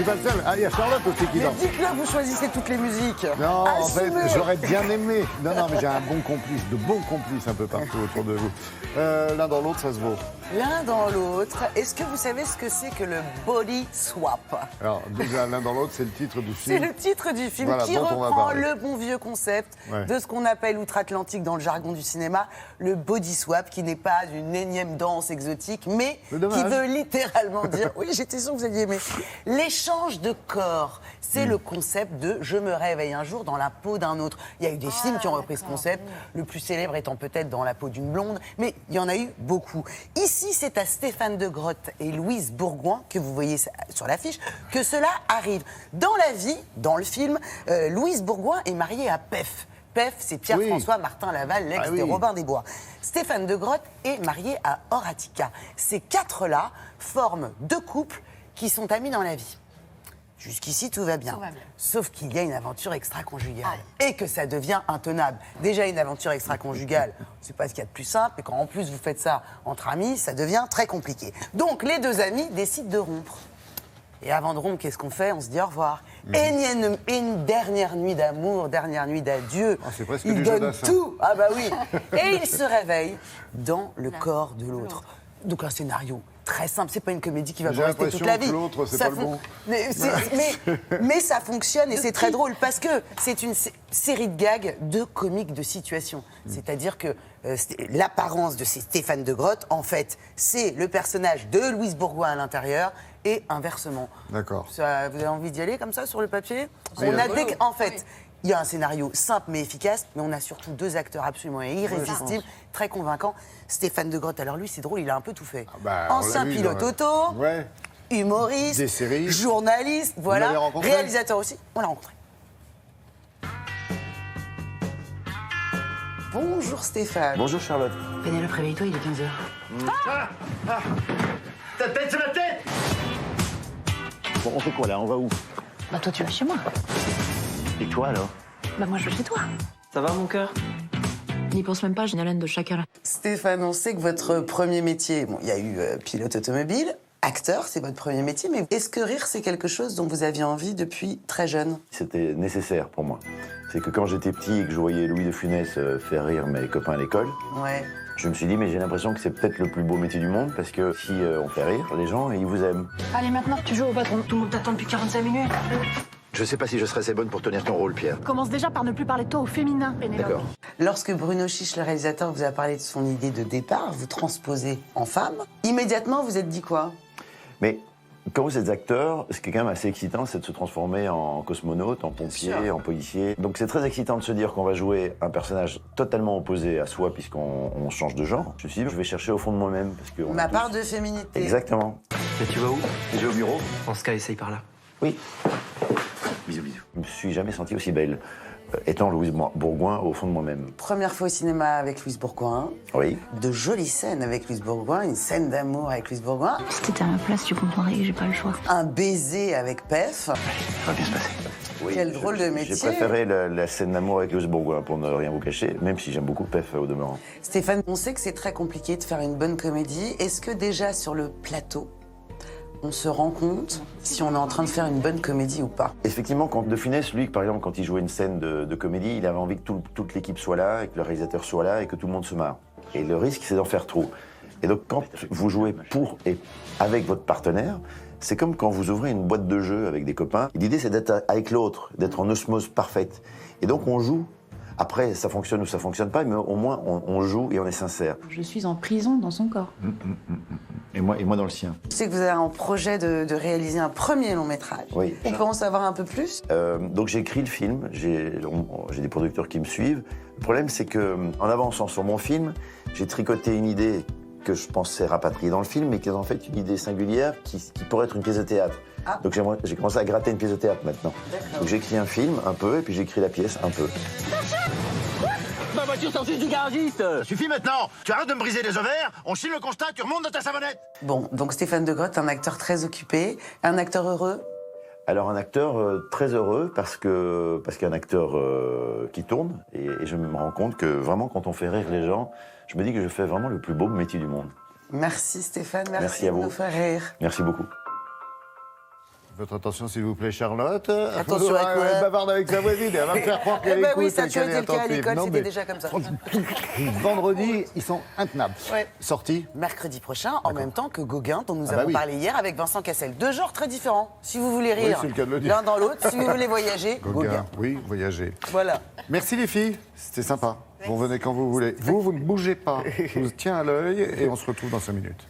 suis pas le seul. Ah, il y a Charlotte aussi qui Mais danse. dites-le, vous choisissez toutes les musiques. Non, en fait, Assumez. j'aurais bien aimé. Non, mais j'ai un bon complice, de bons complices un peu partout autour de vous. L'un dans l'autre, ça se vaut. L'un dans l'autre. Est-ce que vous savez ce que c'est que le body swap? Alors, déjà, l'un dans l'autre, c'est le titre du C'est film. le titre du film Voilà, qui dont on va reprend parler. le bon vieux concept Ouais. de ce qu'on appelle outre-Atlantique dans le jargon du cinéma, le body swap, qui n'est pas une énième danse exotique, mais C'est qui dommage. veut littéralement dire, oui, j'étais sûre que vous alliez aimer, l'échange de corps. C'est le concept de je me réveille un jour dans la peau d'un autre. Il y a eu des films qui ont repris ce concept, le plus célèbre étant peut-être Dans la peau d'une blonde, mais il y en a eu beaucoup. Ici, c'est à Stéphane de Grotte et Louise Bourgoin, que vous voyez sur l'affiche, que cela arrive. Dans la vie, dans le film, Louise Bourgoin est mariée à Pef. Pef, c'est Pierre-François Martin Laval, l'ex Ah oui. de Robin des Bois. Stéphane de Grotte est marié à Horatica. Ces quatre-là forment deux couples qui sont amis dans la vie. Jusqu'ici, tout va bien. Tout va bien. Sauf qu'il y a une aventure extra-conjugale. Et que ça devient intenable. Déjà, une aventure extra-conjugale, c'est pas ce qu'il y a de plus simple. Et quand en plus vous faites ça entre amis, ça devient très compliqué. Donc, les deux amis décident de rompre. Et avant de rompre, qu'est-ce qu'on fait? On se dit au revoir. Et une dernière nuit d'amour, dernière nuit d'adieu. Ah, c'est presque Ils du donnent Jodassin. tout. Ah bah oui. Et ils se réveillent dans le corps de l'autre. Donc un scénario très simple. C'est pas une comédie qui va J'ai vous rester toute la vie. l'impression que l'autre, c'est Ça pas le fon- bon. mais ça fonctionne et c'est très drôle parce que c'est une série de gags de comiques de situation. C'est-à-dire que l'apparence de ces Stéphane de Grotte, en fait, c'est le personnage de Louise Bourgoin à l'intérieur et inversement. D'accord. Vous avez envie d'y aller comme ça sur le papier? Oui, On a oui. en fait, il y a un scénario simple mais efficace, mais on a surtout deux acteurs absolument irrésistibles, très convaincants. Stéphane de Grotte, alors lui, c'est drôle, il a un peu tout fait. bah, on l'a Ancien vu pilote dans- auto, Ouais. humoriste, Des séries. journaliste, l'avez voilà, rencontré? réalisateur aussi. On l'a rencontré. Bonjour Stéphane. Bonjour Charlotte. Pénélope, réveille-toi, il est 15h. Ta tête, c'est ma tête. Bon, on fait quoi là? On va où? Bah toi tu vas chez moi. Et toi alors? Bah moi je vais chez toi. Ça va mon cœur? N'y pense même pas, j'ai une haleine de chacal. Stéphane, on sait que votre premier métier, bon, il y a eu pilote automobile, acteur, c'est votre premier métier, mais est-ce que rire, c'est quelque chose dont vous aviez envie depuis très jeune? C'était nécessaire pour moi. C'est que quand j'étais petit et que je voyais Louis de Funès faire rire mes copains à l'école, Ouais. je me suis dit, mais j'ai l'impression que c'est peut-être le plus beau métier du monde parce que si on fait rire, les gens, ils vous aiment. Allez maintenant, tu joues au patron. Tout le monde t'attend depuis 45 minutes. Je sais pas si je serais assez bonne pour tenir ton rôle, Pierre. Commence déjà par ne plus parler de toi au féminin, Pénélope. D'accord. Lorsque Bruno Chiche, le réalisateur, vous a parlé de son idée de départ, vous transposez en femme, immédiatement, vous êtes dit quoi? Mais quand vous êtes acteur, ce qui est quand même assez excitant, c'est de se transformer en cosmonaute, en pompier, sûr. en policier. Donc c'est très excitant de se dire qu'on va jouer un personnage totalement opposé à soi puisqu'on change de genre. Je me suis dit, je vais chercher au fond de moi-même. Parce que on Ma a part tous- de féminité. Exactement. Mais tu vas où? Je vais au bureau. En Sky, essaye par là. Oui. Bisous, bisous. Je me suis jamais sentie aussi belle, étant Louise Bourgoin au fond de moi-même. Première fois au cinéma avec Louise Bourgoin, Oui. de jolies scènes avec Louise Bourgoin, une scène d'amour avec Louise Bourgoin, Si t'étais à ma place, tu comprendrais que j'ai pas le choix. un baiser avec Pef. Ça va bien se passer. Oui, Quel drôle de métier. J'ai préféré la scène d'amour avec Louise Bourgoin, pour ne rien vous cacher, même si j'aime beaucoup Pef au demeurant. Stéphane, on sait que c'est très compliqué de faire une bonne comédie. Est-ce que déjà sur le plateau, on se rend compte si on est en train de faire une bonne comédie ou pas? Effectivement, quand De Funès, lui, par exemple, quand il jouait une scène de comédie, il avait envie que toute l'équipe soit là, et que le réalisateur soit là, et que tout le monde se marre. Et le risque, c'est d'en faire trop. Et donc, quand vous jouez pour et avec votre partenaire, c'est comme quand vous ouvrez une boîte de jeux avec des copains. L'idée, c'est d'être avec l'autre, d'être en osmose parfaite. Et donc, on joue. Après, ça fonctionne ou ça fonctionne pas, mais au moins, on joue et on est sincère. Je suis en prison dans son corps. Et moi dans le sien. Je sais que vous avez un projet de réaliser un premier long métrage. Oui. On peut en savoir un peu plus? Donc j'ai écrit le film, j'ai des producteurs qui me suivent. Le problème, c'est que en avançant sur mon film, j'ai tricoté une idée que je pensais rapatrier dans le film, mais qui est en fait une idée singulière qui pourrait être une pièce de théâtre. Ah. Donc j'ai commencé à gratter une pièce de théâtre maintenant. D'accord. Donc j'ai écrit un film un peu, et puis j'ai écrit la pièce un peu. Ma voiture sortie du garagiste. Suffit maintenant. Tu arrêtes de me briser les ovaires, on signe le constat, tu remontes dans ta savonnette. Bon, donc Stéphane de Grotte, un acteur très occupé, un acteur heureux. Alors un acteur très heureux parce qu'il y a un acteur qui tourne, et je me rends compte que vraiment quand on fait rire les gens, je me dis que je fais vraiment le plus beau métier du monde. Merci Stéphane, merci, Merci à de vous. nous faire rire. Merci beaucoup. Votre attention, s'il vous plaît, Charlotte. Attention à quoi? Elle bavarde avec sa voisine, elle va me faire croire Eh qu'elle ben écoute oui, ça a et toujours qu'elle est été le cas à attentive. l'école, Non, c'était mais déjà comme ça. Vendredi, ils sont intenables. Ouais. Sortie. Mercredi prochain, en même temps que Gauguin, dont nous Ah bah avons oui. parlé hier avec Vincent Cassel. 2 genres très différents. Si vous voulez rire c'est le cas de le dire. l'un dans l'autre, si vous voulez voyager, Gauguin. Oui, voyager. Voilà. Merci les filles, c'était sympa. Vous revenez quand vous voulez. Vous ne bougez pas. Je vous tiens à l'œil et on se retrouve dans 5 minutes.